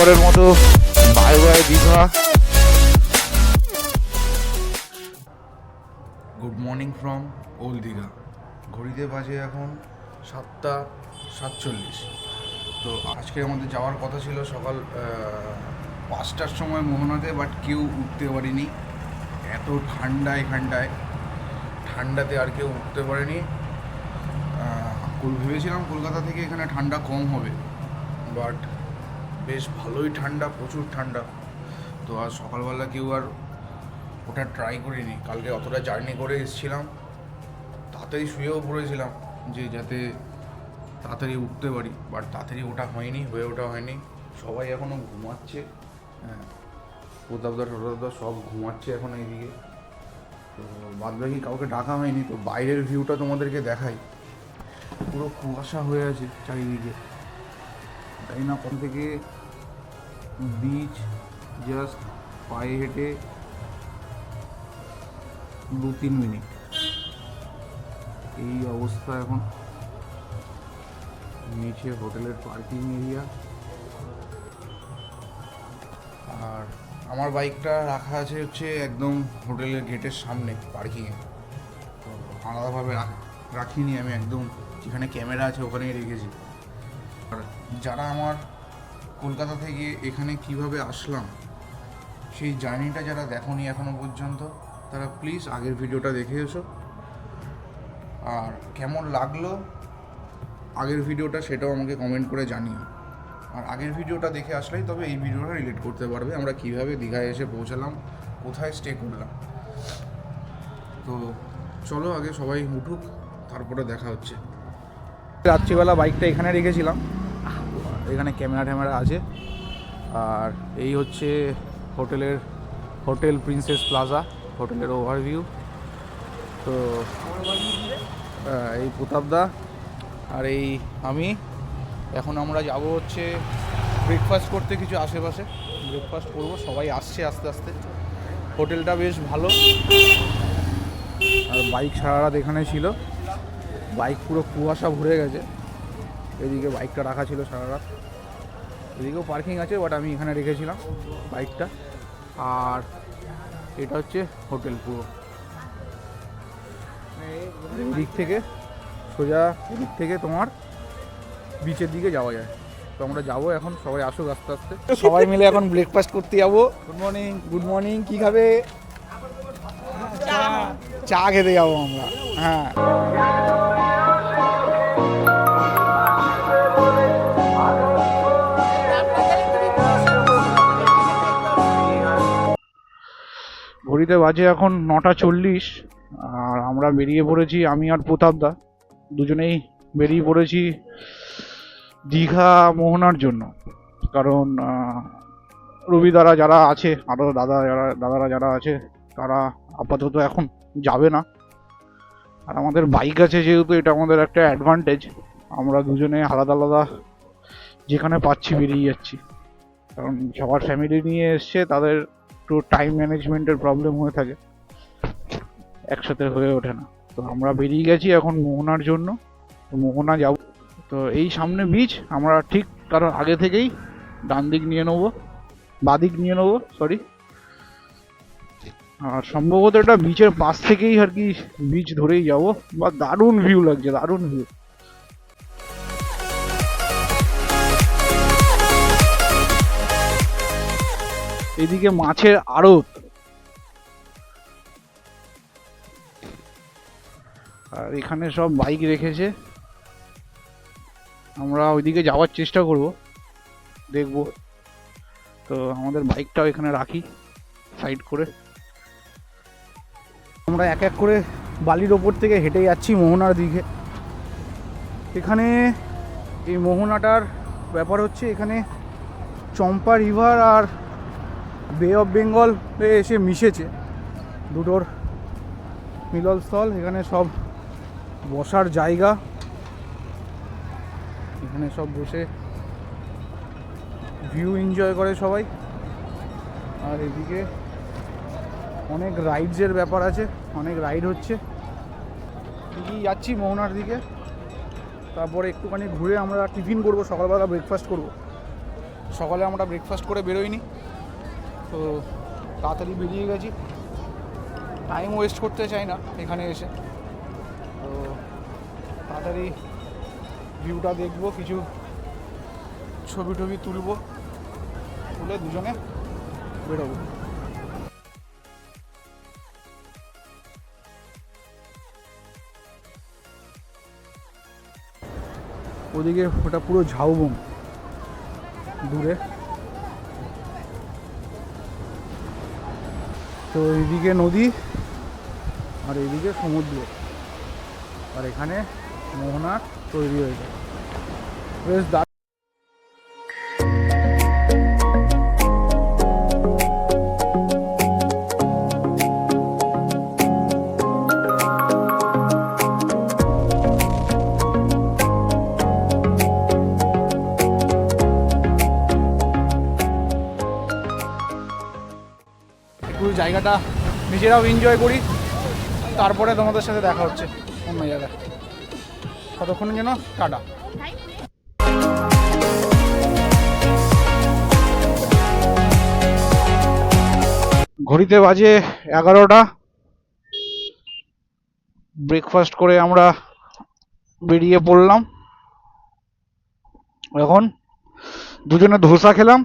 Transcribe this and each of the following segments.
প্রথমবারের মতো bye bye Digha. Good morning from old Digha. ঘড়িতে বাজে এখন 7:47। তো আজকে আমাদের যাওয়ার কথা ছিল সকাল 5টার সময় মোহনাতে, বাট কেউ উঠতে পারিনি। এত ঠান্ডা এখানটায়, ঠান্ডাতে আর কেউ উঠতে পারেনি। ভেবেছিলাম কলকাতা থেকে এখানে ঠান্ডা কম হবে, বাট বেশ ভালোই ঠান্ডা, প্রচুর ঠান্ডা। তো আজ সকালবেলা কেউ আর ওটা ট্রাই করিনি। কালকে অতটা জার্নি করে এসেছিলাম, তাড়াতাড়ি শুয়েও পড়েছিলাম যে যাতে তাড়াতাড়ি উঠতে পারি, বাট তাড়াতাড়ি ওঠা হয়নি, হয়ে ওঠা হয়নি। সবাই এখনও ঘুমাচ্ছে। হ্যাঁ, প্রতাপদা টোতাপদা সব ঘুমাচ্ছে এখন এইদিকে। তো বাদবাকি কাউকে ডাকা হয়নি। তো বাইরের ভিউটা তোমাদেরকে দেখাই। পুরো কুয়াশা হয়ে আছে চারিদিকে, তাই না? ওখান থেকে বিচ জাস্ট পায়ে হেঁটে 2-3 মিনিট। এই অবস্থা এখন। নিচে হোটেলের পার্কিং এরিয়া, আর আমার বাইকটা রাখা আছে হচ্ছে একদম হোটেলের গেটের সামনে পার্কিংয়ে। তো আলাদাভাবে রাখিনি আমি, একদম যেখানে ক্যামেরা আছে ওখানেই রেখেছি। আর যারা আমার কলকাতা থেকে এখানে কিভাবে আসলাম সেই জার্নিটা যারা দেখোনি এখনও পর্যন্ত, তারা প্লিজ আগের ভিডিওটা দেখে এসো। আর কেমন লাগলো আগের ভিডিওটা সেটাও আমাকে কমেন্ট করে জানিও। আর আগের ভিডিওটা দেখে আসলেই তবে এই ভিডিওটা রিলেট করতে পারবে, আমরা কীভাবে দীঘায় এসে পৌঁছালাম, কোথায় স্টে করলাম। তো চলো আগে সবাই উঠুক, তারপরে দেখা হচ্ছে। রাত্রিবেলা বাইকটা এখানে রেখেছিলাম, এখানে ক্যামেরা ট্যামেরা আছে। আর এই হচ্ছে হোটেল প্রিন্সেস প্লাজা, হোটেলের ওভারভিউ। তো এই প্রতাপদা আর এই আমি এখন আমরা যাব হচ্ছে ব্রেকফাস্ট করতে কিছু আশেপাশে। ব্রেকফাস্ট করবো, সবাই আসছে আস্তে আস্তে। হোটেলটা বেশ ভালো। আর বাইক সারা রাত এখানে ছিল, বাইক পুরো কুয়াশা ভরে গেছে। এদিকে বাইকটা রাখা ছিল সারা রাত, এদিকেও পার্কিং আছে, বাট আমি এখানে রেখেছিলাম বাইকটা। আর এটা হচ্ছে হোটেল পুরো। এদিক থেকে সোজা এদিক থেকে তোমার বিচের দিকে যাওয়া যায়। তো আমরা যাবো এখন, সবাই আসুক আস্তে আস্তে। সবাই মিলে এখন ব্রেকফাস্ট করতে যাবো। Good morning, good morning. কী খাবে? চা খেতে যাবো আমরা। হ্যাঁ, ঘড়িতে বাজে এখন 9:40। আর আমরা বেরিয়ে পড়েছি, আমি আর প্রতাপদা দুজনেই বেরিয়ে পড়েছি দীঘা মোহনার জন্য। কারণ রবিদারা যারা আছে, আরও দাদারা যারা আছে, তারা আপাতত এখন যাবে না। আর আমাদের বাইক আছে যেহেতু, এটা আমাদের একটা অ্যাডভান্টেজ। আমরা দুজনে আলাদা আলাদা যেখানে পাচ্ছি বেরিয়ে যাচ্ছি। কারণ সবার ফ্যামিলি নিয়ে এসছে, তাদের একটু টাইম ম্যানেজমেন্টের প্রবলেম হয়ে থাকে, একসাথে হয়ে ওঠে না। তো আমরা বেরিয়ে গেছি এখন মোহনার জন্য। মোহনা যাব। তো এই সামনে বিচ, আমরা ঠিক কারণ আগে থেকেই ডান দিক নিয়ে নেবো, বাদিক নিয়ে নেবো সরি। আর সম্ভবত এটা বিচের পাশ থেকেই আর কি বিচ ধরেই যাবো। বা দারুণ ভিউ লাগছে, দারুণ ভিউ। এদিকে মাছের আড়ত, আর এখানে সব বাইক রেখেছে। আমরা ওইদিকে যাওয়ার চেষ্টা করব, দেখব। তো আমাদের বাইকটাও এখানে রাখি সাইড করে। আমরা এক এক করে বালির ওপর থেকে হেঁটে যাচ্ছি মোহনার দিকে। এখানে এই মোহনাটার ব্যাপার হচ্ছে, এখানে চম্পা রিভার আর বে অফ বেঙ্গল এসে মিশেছে, দুটোর মিলনস্থল। এখানে সব বসার জায়গা, এখানে সব বসে ভিউ এনজয় করে সবাই। আর এদিকে অনেক রাইডসের ব্যাপার আছে, অনেক রাইড হচ্ছে। এগিয়ে যাচ্ছি মোহনার দিকে। তারপরে একটুখানি ঘুরে আমরা টিফিন করবো, সকালবেলা ব্রেকফাস্ট করব। সকালে আমরা ব্রেকফাস্ট করে বেরোইনি, তো তাড়াতাড়ি বেরিয়ে গেছি। টাইম ওয়েস্ট করতে চাই না এখানে এসে, তো তাড়াতাড়ি ভিউটা দেখবো, কিছু ছবি টবি তুলবো, তুলে দুজনে বেরোবো। ওদিকে ওটা পুরো ঝাউবন দূরে, তো এইদিকে নদী আর এইদিকে সমুদ্র, আর এখানে মোহনা তৈরি হয়েছে। বেশ জায়গাটা নিজেরাও এনজয় করি, তারপরে তোমাদের সাথে দেখা হচ্ছে অন্য জায়গায়। কতক্ষণের জন্য টাটা। ঘড়িতে বাজে 11টা। ব্রেকফাস্ট করে আমরা বেরিয়ে পড়লাম। এখন দুজনে ধোসা খেলাম,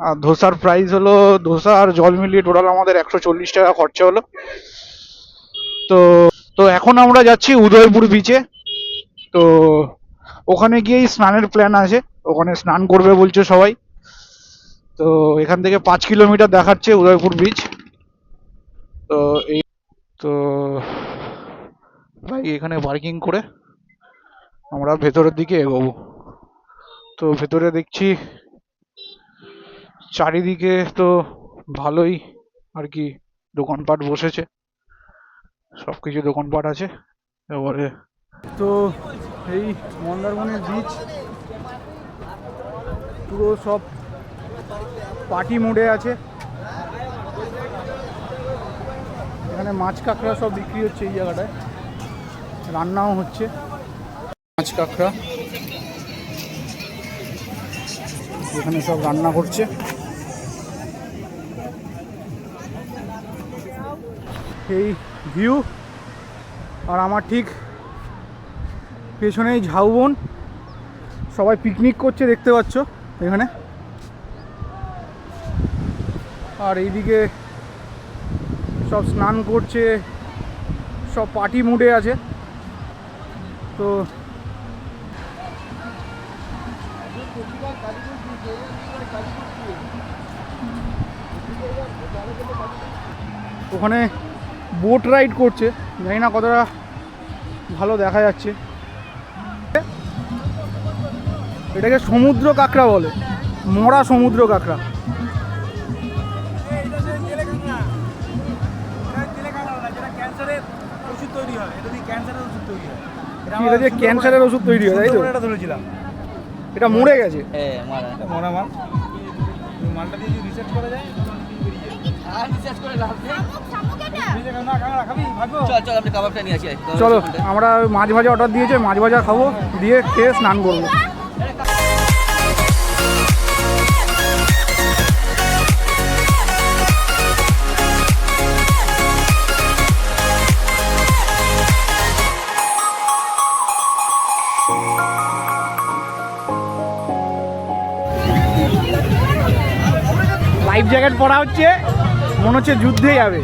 আর ধোসার প্রাইস হলো, ধোসা আর জল মিলিয়ে টোটাল আমাদের 140 টাকা খরচা হলো। তো এখন আমরা যাচ্ছি উদয়পুর বিচে। তো ওখানে গিয়েই স্নানের প্ল্যান আছে, ওখানে স্নান করবে বলছে সবাই। তো এখান থেকে 5 কিলোমিটার দেখাচ্ছে উদয়পুর বিচ। তো এই তো ভাই এখানে পার্কিং করে আমরা ভেতরের দিকে এগোবো। তো ভেতরে দেখছি চারিদিকে তো ভালোই আর কি দোকানপাট বসেছে, সবকিছু দোকানপাট আছে। এবারে তো এই মন্দারমণির বিচ পুরো সব পার্টি মুডে আছে। এখানে মাছ কাঁকড়া সব বিক্রি হচ্ছে, এই জায়গাটায় রান্নাও হচ্ছে মাছ কাঁকড়া, এখানে সব রান্না করছে। এই ভিউ, আর আমার ঠিক পেছনেই ঝাউবন, সবাই পিকনিক করছে দেখতে পাচ্ছ এখানে। আর এইদিকে সব স্নান করছে, সব পার্টি মুডে আছে। তো ওখানে বোট রাইড করছে, জানি না কতটা ভালো দেখা যাচ্ছে। এটাকে সমুদ্র কাঁকড়া বলে, মরা সমুদ্র কাঁকড়া। এটা দিয়ে ক্যান্সারের ওষুধ তৈরি হয়, তাই তো? এটা মরে গেছে, মরা মাল। মালটা দিয়ে যদি রিসার্চ করা যায়, চলো আমরা মাছ ভাজা অর্ডার দিয়েছে, মাছ ভাজা খাবো, দিয়ে খেয়ে স্নান করবো। লাইফ জ্যাকেট পরা হচ্ছে, মনে হচ্ছে যুদ্ধে যাবে।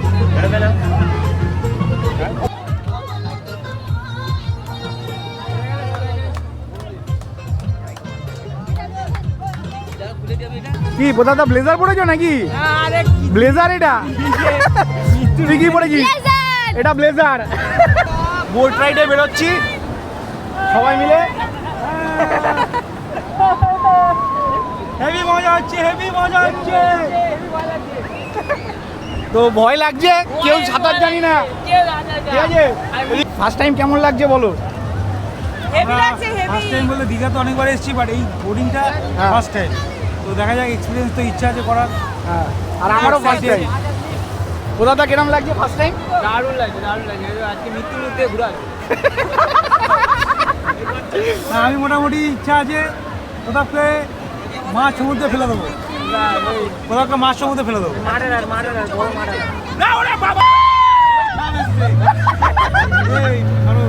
কি বোধা ব্লেজার পরেছো নাকি? ব্লেজার এটা তুই কি পরেছিস? এটা ব্লেজার। বোট রাইডে বেরোচ্ছি সবাই মিলে, হেভি মজা হচ্ছে, হেভি মজা হচ্ছে। তো ভয় লাগছে, কেউ সাঁতার জানি না, ঠিক আছে? ফার্স্ট টাইম কেমন লাগছে বলো? ফার্স্ট টাইম বলতে দীঘা তো অনেকবার এসেছি, বাট এই বোর্ডিংটা ফার্স্ট টাইম। তো দেখা যাক, এক্সপিরিয়েন্স তো ইচ্ছা আছে করার। হ্যাঁ, আর আমারও ফার্স্ট টাইম। কোথাটা কিরম লাগছে ফার্স্ট টাইম? দারুণ লাগছে, দারুণ লাগছে। আজকে মৃত্যুর মধ্যে ঘুরা আমি মোটামুটি ইচ্ছা আছে কোথাও মাছ সমুদ্রে ফেলে দেবো, কোথাও একটা মাছ সমুদ্রে ফেলে দেবো। এই, ধরো।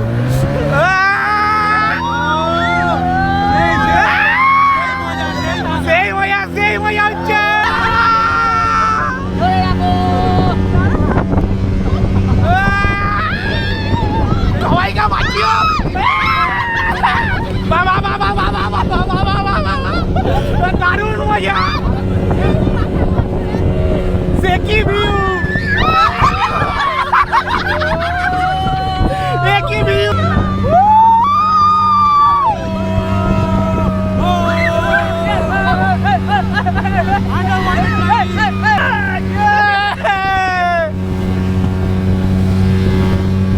দারুণ মজা, সে কি ভিউ, কি ভিউ।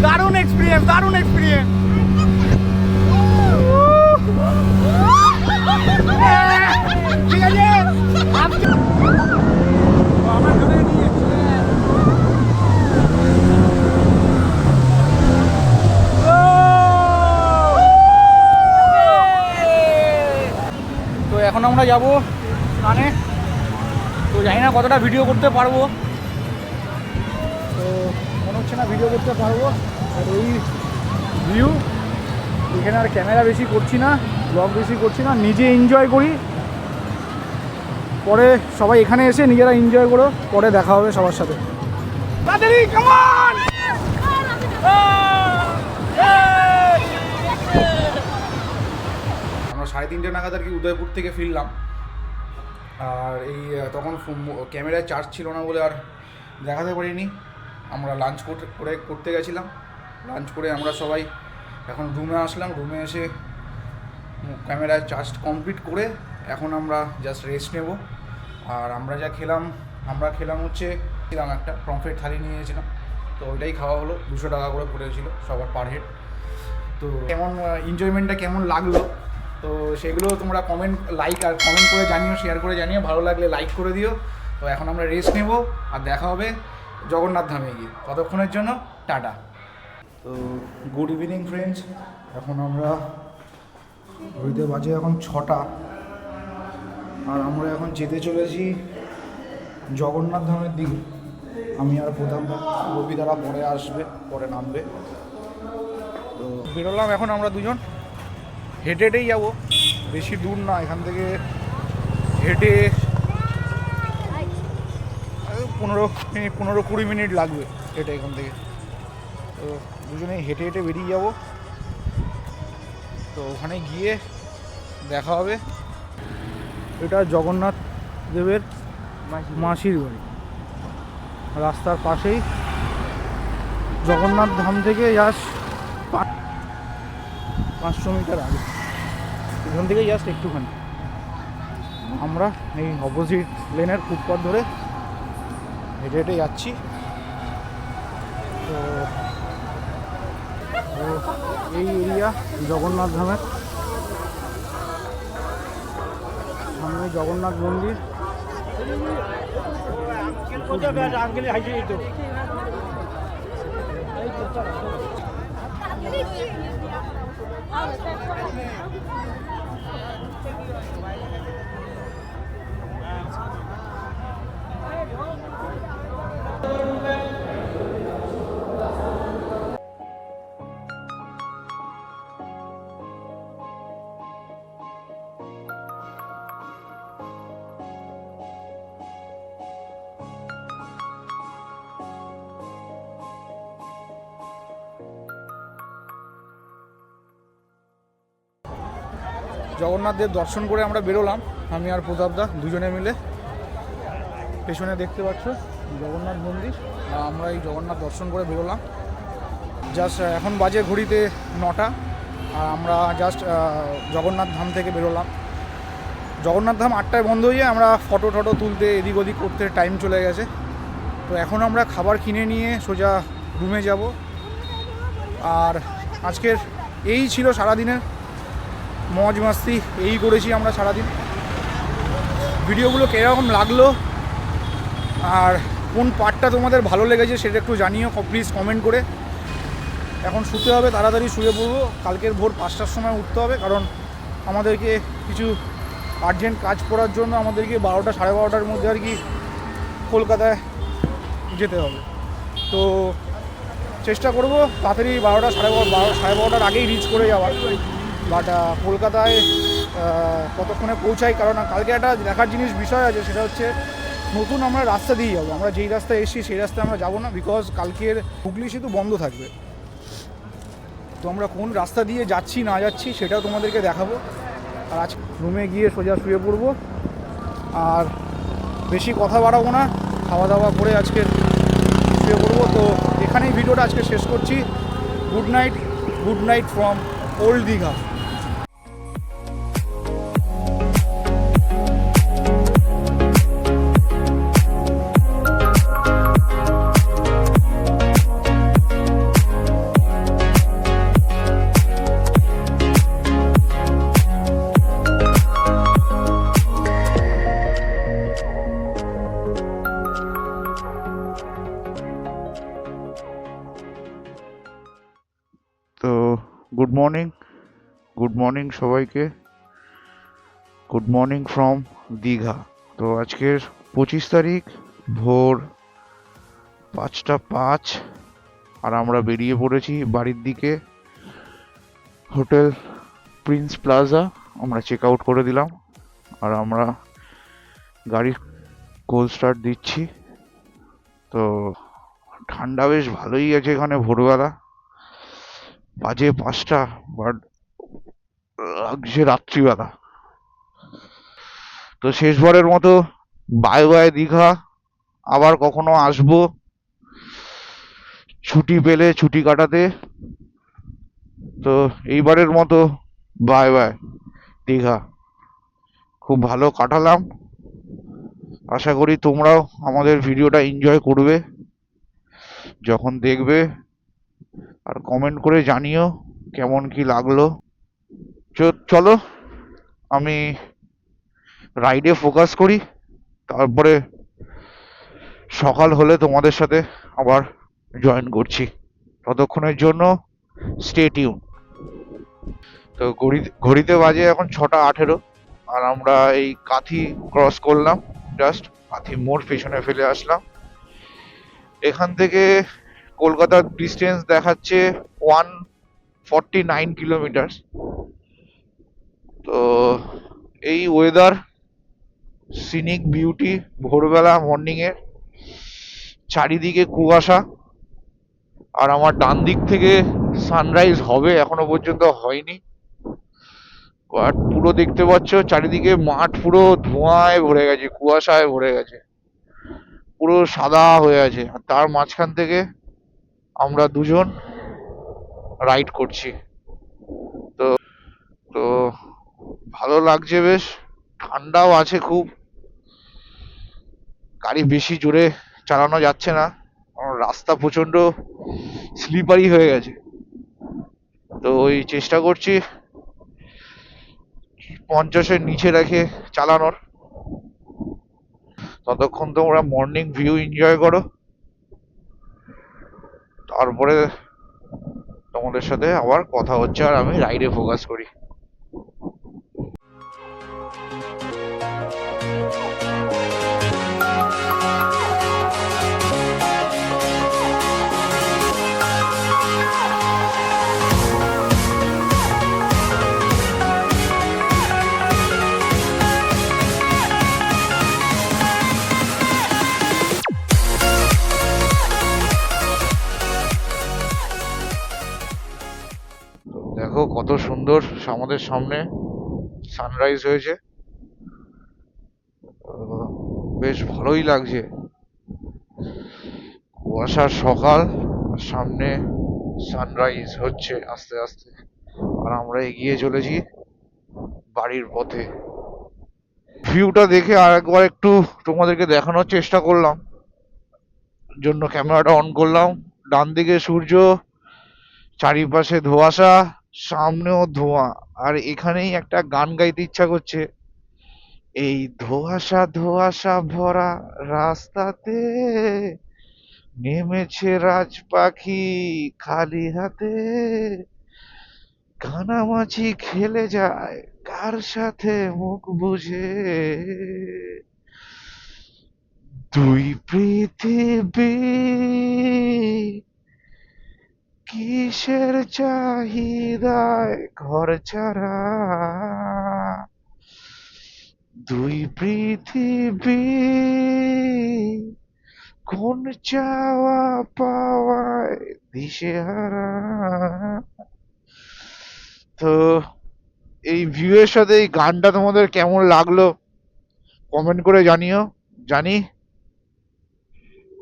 দারুণ এক্সপিরিয়েন্স, দারুণ এক্সপিরিয়েন্স। ঠিক আছে, আমরা ধরে নিয়ে তো এখন আমরা যাব স্নানে। তো জানি না কতটা ভিডিও করতে পারবো, তো মনে হচ্ছে না ভিডিও করতে পারবো। আর এই ভিউ, এখানে আর ক্যামেরা বেশি করছি না, ব্লগ বেশি করছি না, নিজে এনজয় করি। পরে সবাই এখানে এসে নিজেরা এনজয় করো, পরে দেখা হবে সবার সাথে। তাড়াতাড়ি কেমন আমরা 3:30 নাগাদ আর কি উদয়পুর থেকে ফিরলাম। আর এই তখন ক্যামেরায় চার্জ ছিল না বলে আর দেখাতে পারিনি। আমরা লাঞ্চ করতে গেছিলাম। লাঞ্চ করে আমরা সবাই এখন রুমে আসলাম। রুমে এসে ক্যামেরায় চার্জ কমপ্লিট করে এখন আমরা জাস্ট রেস্ট নেব। আর আমরা যা খেলাম, হচ্ছে একটা পমফ্রেট থালি নিয়ে গেছিলাম, তো ওইটাই খাওয়া হলো। 200 টাকা করে পড়েছিল সবার পার হেড। তো কেমন এনজয়মেন্টটা কেমন লাগলো, তো সেগুলো তোমরা লাইক আর কমেন্ট করে জানিও, শেয়ার করে জানিও। ভালো লাগলে লাইক করে দিও। তো এখন আমরা রেস্ট নেব, আর দেখা হবে জগন্নাথ ধামে গিয়ে। ততক্ষণের জন্য টাটা। তো গুড ইভিনিং ফ্রেন্ডস, এখন আমরা ঘড়িতে বাজে এখন 6টা, আর আমরা এখন যেতে চলেছি জগন্নাথ ধামের দিকে। আমি আর প্রধান রবি দ্বারা পরে আসবে, পরে নামবে। তো বেরোলাম এখন আমরা দুজন, হেঁটে হেঁটেই যাবো, বেশি দূর না এখান থেকে। হেঁটে 15-20 মিনিট লাগবে হেঁটে এখান থেকে। তো দুজনেই হেঁটে হেঁটে বেরিয়ে যাব। তো ওখানে গিয়ে দেখা হবে। এটা জগন্নাথ দেবের মাসির বাড়ি, রাস্তার পাশেই। জগন্নাথ ধাম থেকে জাস্ট 500 মিটার আগে, এখান থেকে জাস্ট একটুখানি। আমরা এই অপোজিট লেনের ফুটপাথ ধরে হেঁটে হেঁটে যাচ্ছি। তো এই এরিয়া জগন্নাথ ধামের সামনে জগন্নাথ মন্দির। জগন্নাথ দেব দর্শন করে আমরা বেরোলাম, আমি আর প্রতাপদা দুজনে মিলে। পেছনে দেখতে পাচ্ছ জগন্নাথ মন্দির। আমরা এই জগন্নাথ দর্শন করে বেরোলাম। জাস্ট এখন বাজে ঘড়িতে 9টা, আর আমরা জাস্ট জগন্নাথ ধাম থেকে বেরোলাম। জগন্নাথ ধাম 8টায় বন্ধ হয়ে যায়। আমরা ফটো তুলতে এদিক ওদিক করতে টাইম চলে গেছে। তো এখন আমরা খাবার কিনে নিয়ে সোজা রুমে যাব। আর আজকের এই ছিল সারাদিনের মজ মাস্তি, এই করেছি আমরা সারাদিন। ভিডিওগুলো কীরকম লাগলো আর কোন পার্টটা তোমাদের ভালো লেগেছে সেটা একটু জানিও প্লিজ কমেন্ট করে। এখন শুতে হবে, তাড়াতাড়ি শুয়ে পড়বো। কালকের ভোর 5টার সময় উঠতে হবে, কারণ আমাদেরকে কিছু আর্জেন্ট কাজ পড়ার জন্য আমাদেরকে 12টা 12:30টার মধ্যে আর কি কলকাতায় যেতে হবে। তো চেষ্টা করব তাড়াতাড়ি 12টা 12:30টার আগেই রিচ করে যাওয়ার। বাট কলকাতায় কতক্ষণে পৌঁছাই, কারণ কালকে একটা দেখার বিষয় আছে, সেটা হচ্ছে নতুন আমরা রাস্তা দিয়ে যাবো। আমরা যেই রাস্তায় এসেছি সেই রাস্তায় আমরা যাবো না, বিকজ কালকের হুগলি সেতু বন্ধ থাকবে। তো আমরা কোন রাস্তা দিয়ে যাচ্ছি না যাচ্ছি সেটাও তোমাদেরকে দেখাবো। আর আজ রুমে গিয়ে সোজা শুয়ে পড়বো, আর বেশি কথা বাড়াবো না, খাওয়া দাওয়া করে আজকে শুয়ে পড়বো। তো এখানেই ভিডিওটা আজকে শেষ করছি। Good night from old Digha. তো গুড মর্নিং সবাইকে, গুড মর্নিং ফ্রম দীঘা। তো আজকের 25 তারিখ, ভোর 5:05, আর আমরা বেরিয়ে পড়েছি বাড়ির দিকে। হোটেল প্রিন্স প্লাজা আমরা চেক আউট করে দিলাম, আর আমরা গাড়ির কোল্ড স্টার্ট দিচ্ছি। তো ঠান্ডা বেশ ভালোই আছে এখানে, ভোরবেলা বাজে 5টা, বাট লাগছে রাত্রিবেলা। তো শেষবারের মতো বাই বাই দীঘা, আবার কখনো আসবো ছুটি পেলে ছুটি কাটাতে। তো এইবারের মতো বাই বাই দীঘা। খুব ভালো কাটালাম, আশা করি তোমরাও আমাদের ভিডিওটা এনজয় করবে যখন দেখবে, আর কমেন্ট করে জানিও কেমন কি লাগলো। চলো আমি রাইডে ফোকাস করি, তারপরে সকাল হলে তোমাদের সাথে আবার জয়েন করছি। ততক্ষণের জন্য স্টে টিউন। তো ঘড়িতে বাজে এখন 6:18, আর আমরা এই কাঁথি ক্রস করলাম, জাস্ট কাঁথি মোড় পেছনে ফেলে আসলাম। এখান থেকে কলকাতার ডিস্টেন্স দেখাচ্ছে 149 কিলোমিটার। তো এই ওয়েদার, সিনিক বিউটি, ভোরবেলা মর্নিংয়ের, চারিদিকে কুয়াশা, আর আমার ডান দিক থেকে সানরাইজ হবে, এখনো পর্যন্ত হয়নি। আর পুরো দেখতে পাচ্ছ চারিদিকে মাঠ পুরো ধোঁয়ায় ভরে গেছে, কুয়াশায় ভরে গেছে, পুরো সাদা হয়ে আছে। আর তার মাঝখান থেকে আমরা দুজন রাইড করছি। তো তো ভালো লাগছে বেশ, ঠান্ডাও আছে খুব। গাড়ি বেশি জোরে চালানো যাচ্ছে না, কারণ রাস্তা প্রচন্ড স্লিপারি হয়ে গেছে। তো ওই চেষ্টা করছি 50-এর নিচে রেখে চালানোর। ততক্ষণ তোমরা মর্নিং ভিউ এনজয় করো, তারপরে তোমাদের সাথে আবার কথা হচ্ছে, আর আমি রাইডে ফোকাস করি। দেখো কত সুন্দর আমাদের সামনে সানরাইজ হয়েছে, বেশ ভালোই লাগছে। কুয়াশার সকাল, আর সামনে সানরাইজ হচ্ছে আস্তে আস্তে, আর আমরা এগিয়ে চলেছি বাড়ির পথে। ভিউটা দেখে আর একবার একটু তোমাদেরকে দেখানোর চেষ্টা করলাম, জন্য ক্যামেরাটা অন করলাম। ডান দিকে সূর্য, চারিপাশে ধোঁয়াশা, সামনেও ধোঁয়া, আর এখানেই একটা গান গাইতে ইচ্ছা করছে। এই ধোঁয়াশা ধোঁয়াশা ভরা রাস্তাতে নেমেছে রাজ পাখি খালি হাতে, কানামাছি খেলে যায় কার সাথে মুখ বুঝে, দুই পৃথিবী কিসের চাহিদায় ঘর ছাড়া, দুই পৃথিবী কোন চাওয়া পাওয়ায় দিশেহারা। তো এই ভিউয়ের সাথে এই গানটা তোমাদের কেমন লাগলো কমেন্ট করে জানিও। জানি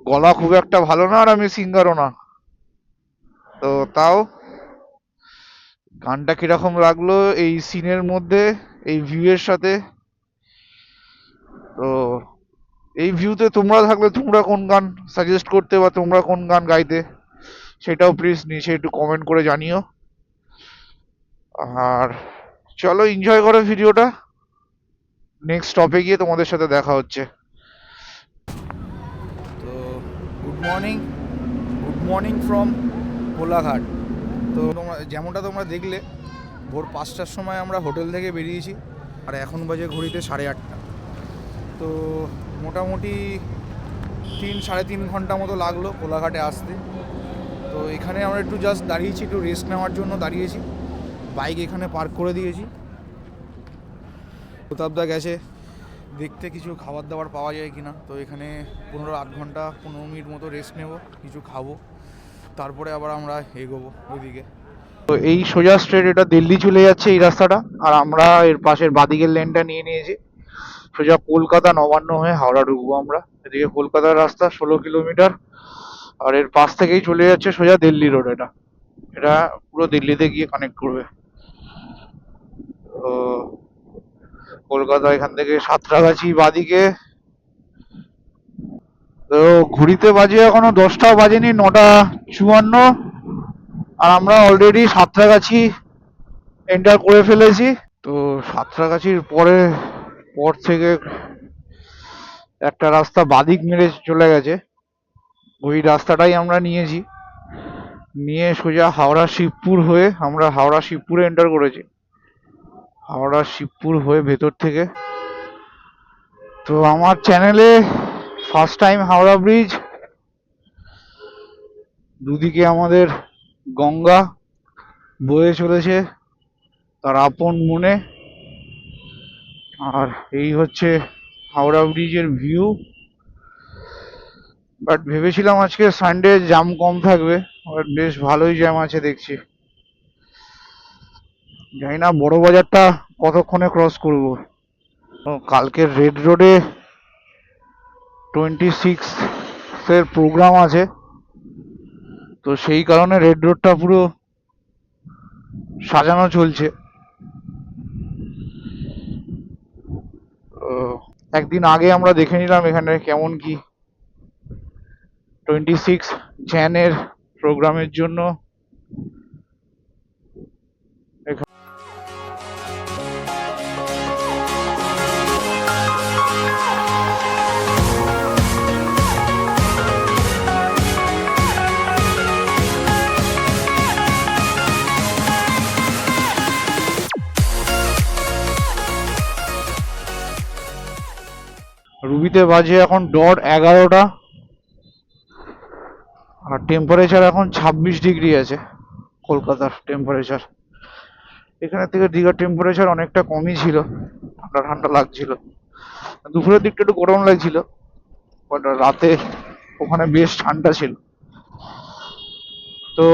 গলা খুব একটা ভালো না, আর আমি সিঙ্গারও না, তো তাও গানটা কিরকম লাগলো এই সিনের মধ্যে এই ভিউয়ের সাথে। তো এই ভিউতে তোমরা থাকলে তোমরা কোন গান সাজেস্ট করতে বা তোমরা কোন গান গাইতে সেটাও প্লিজ নিচে একটু কমেন্ট করে জানিও। আর চলো এনজয় করো ভিডিওটা, নেক্সট স্টপে গিয়ে তোমাদের সাথে দেখা হচ্ছে। তো গুড মর্নিং ফ্রম কোলাঘাট। তো যেমনটা তোমরা দেখলে ভোর 5টার সময় আমরা হোটেল থেকে বেরিয়েছি, আর এখন বাজে ঘড়িতে 8:30। তো মোটামুটি 3-3.5 ঘন্টা মতো লাগলো কোলাঘাটে আসতে। তো এখানে আমরা একটু জাস্ট দাঁড়িয়েছি, একটু রেস্ট নেওয়ার জন্য দাঁড়িয়েছি, বাইক এখানে পার্ক করে দিয়েছি। প্রতাপদা গেছে দেখতে কিছু খাবার দাবার পাওয়া যায় কিনা। তো এখানে 15 মিনিট মতো রেস্ট নেব, কিছু খাবো, তারপরে আবার আমরা এগোবো ওইদিকে। তো এই সোজা স্ট্রেট এটা দিল্লি চলে যাচ্ছে এই রাস্তাটা, আর আমরা এর পাশের বাদিকের লেনটা নিয়ে নিয়েছি, সোজা কলকাতা নবান্ন হয়ে হাওড়া ঢুকবো আমরা। এদিকে কলকাতার রাস্তা 16 কিলোমিটার, আর এর পাশ থেকেই চলে যাচ্ছে সোজা দিল্লি রোড। এটা এটা পুরো দিল্লিতে গিয়ে কানেক্ট করবে। তো কলকাতা এখান থেকে সাঁতরাগাছি বাদিকে। তো ঘুরিতে বাজে এখনো 10টাও বাজেনি, 9:54, আর আমরা অলরেডি সাঁতরাগাছি এন্টার করে ফেলেছি। তো সাঁতরাগাছির পর থেকে একটা রাস্তা বাদিক মেরে চলে গেছে, ওই রাস্তাটাই আমরা নিয়েছি, নিয়ে সোজা হাওড়া শিবপুর হয়ে আমরা হাওড়া শিবপুরে এন্টার করেছি, হাওড়া শিবপুর হয়ে ভেতর থেকে। তো আমার চ্যানেলে ফার্স্ট টাইম হাওড়া ব্রিজ, দুদিকে আমাদের গঙ্গা বয়ে চলেছে তার আপন মনে, আর এই হচ্ছে হাওড়া ব্রিজের ভিউ। বাট ভেবেছিলাম আজকে সানডে জ্যাম কম থাকবে, বাট বেশ ভালোই জ্যাম আছে দেখছি। জানি না বড় বাজারটা কতক্ষণে ক্রস করব। কালকে রেড রোডে 26 এর প্রোগ্রাম আছে, তো সেই কারণে রেড রোডটা পুরো সাজানো চলছে। একদিন আগে আমরা দেখে নিলাম এখানে কেমন কি 26 জ্যানের প্রোগ্রামের জন্য। রুবিতে বাজে এখন ডট 11টা, আর টেম্পারেচার এখন 26 ডিগ্রি আছে কলকাতার টেম্পারেচার। এখানে থেকে দীঘার টেম্পারেচার অনেকটা কমই ছিল, ঠান্ডা ঠান্ডা লাগছিল, দুপুরের দিকটা একটু গরম লাগছিল, বাট রাতে ওখানে বেশ ঠান্ডা ছিল। তো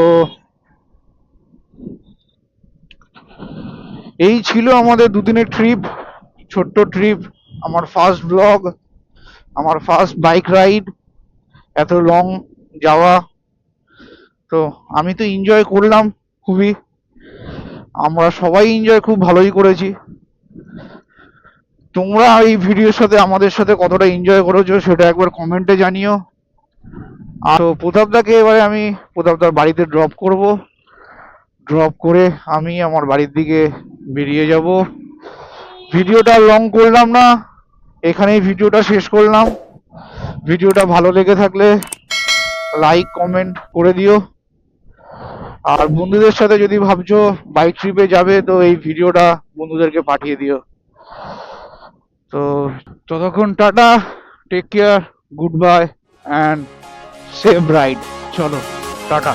এই ছিল আমাদের দুদিনের ট্রিপ, ছোট্ট ট্রিপ, আমার ফার্স্ট ব্লগ, আমার ফার্স্ট বাইক রাইড, এত লং যাওয়া। তো আমি তো এনজয় করলাম খুবই, আমরা সবাই এনজয় খুব ভালোই করেছি। তোমরা এই ভিডিওর সাথে আমাদের সাথে কতটা এনজয় করেছো সেটা একবার কমেন্টে জানিও। আর প্রতাপদাকে এবারে আমি প্রতাপদার বাড়িতে ড্রপ করব, ড্রপ করে আমি আমার বাড়ির দিকে বেরিয়ে যাব। ভিডিওটা লং করলাম না, এখানেই ভিডিওটা শেষ করলাম। ভিডিওটা ভালো লেগে থাকলে লাইক কমেন্ট করে দিও, আর বন্ধুদের সাথে যদি ভাবছো বাইক ট্রিপে যাবে তো এই ভিডিওটা বন্ধুদেরকে পাঠিয়ে দিও। তো ততক্ষণ tata, take care, good bye and safe ride. চলো টাটা।